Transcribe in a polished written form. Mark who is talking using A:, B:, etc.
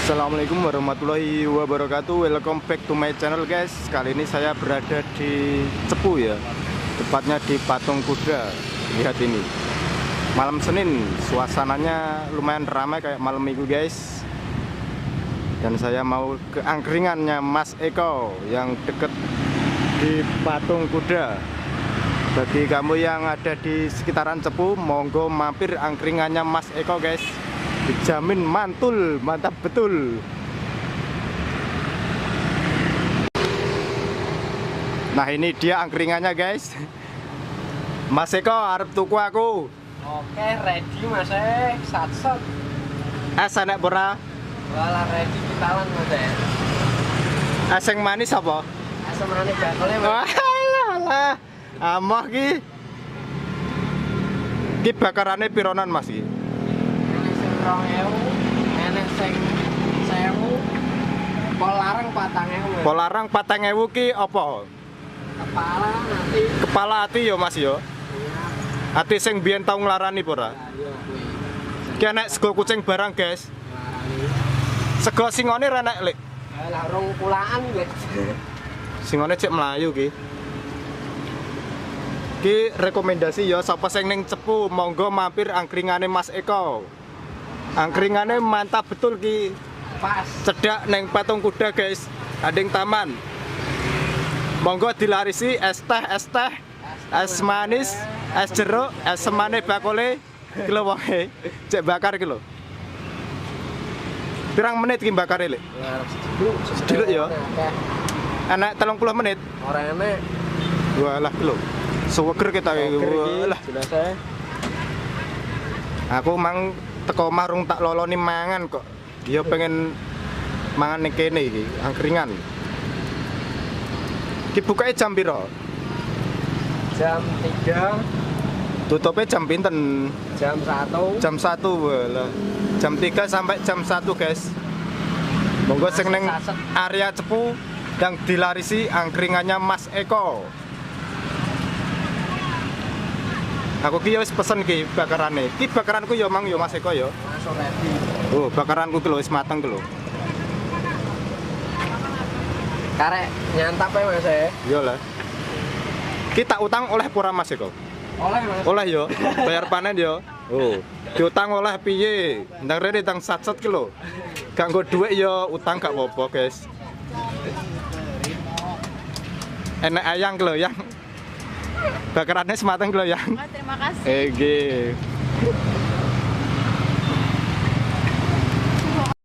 A: Assalamualaikum warahmatullahi wabarakatuh. Welcome back to my channel guys. Kali ini saya berada di Cepu ya, tepatnya di Patung Kuda. Lihat ini, malam Senin, suasananya lumayan ramai kayak malam minggu guys. Dan saya mau ke angkringannya Mas Eko yang deket di Patung Kuda. Bagi kamu yang ada di sekitaran Cepu, monggo mampir angkringannya Mas Eko guys. Dijamin mantul, mantap betul. Nah ini dia angkringannya guys. Mas Eko arep tuku aku.
B: Oke, ready Mas sat-sat.
A: Enak pura?
B: Wala ready kitalan Mas
A: Aseng manis apa?
B: Asam manis bakule Mas.
A: Alah, amah ki. Ki bakarane pironan Mas ki?
B: Enek sing 1000, pol larang 4000.
A: Pol larang 4000 ki apa?
B: Kepala nanti.
A: Kepala ati yo Mas yo. Ati sing biyen tau nglarani pura?
B: Ayo kuwi.
A: Ki enek sego kucing barang guys. Sego singone ra enek lek.
B: Lah rong pulaan guys.
A: Singone cek melayu ki. Ki rekomendasi ya sapa sing ning Cepu monggo mampir angkringane Mas Eko. Angkringannya mantap betul ki.
B: Pas.
A: Cedak neng Patung Kuda guys. Ading taman. Monggo dilarisi es teh, es manis, es jeruk, es semane bakule. Kilo wae. Cek bakar kilo. Pirang menit ki bakar lek? Sediluk ya. Enak 30 menit.
B: Ora enek.
A: Walah kilo. Seweger kita walah. Aku mang teko marung tak loloni mangan kok. Dia pengen mangan ning kene iki, angkringan. Dibukake jam piro?
B: Jam 3.
A: Tutupe jam pinten?
B: Jam 1.
A: Jam 1 walah. Jam 3 sampai jam 1 guys. Monggo sing ning area Cepu yang dilarisi angkringannya Mas Eko. Aku ki wis pesen ki bakarane. Ki bakaranku ya mang ya Mas Eko ya.
B: Masuk ready.
A: Oh, bakaranku ki lho wis mateng ki lho.
B: Karek nyantap ya Mas
A: Iya lah. Ki tak utang oleh pura Mas Eko?
B: Oleh Mas.
A: Oleh yo. Bayar panen yo. Oh, diutang oleh piye? Ndang rene tang sat-sat ki lho. Gak nggo dhuwit yo utang gak apa-apa, guys. Enak ayang ki lho yang. Bakarannya semateng ki lho yang.
C: Terima kasih.
A: Nggih.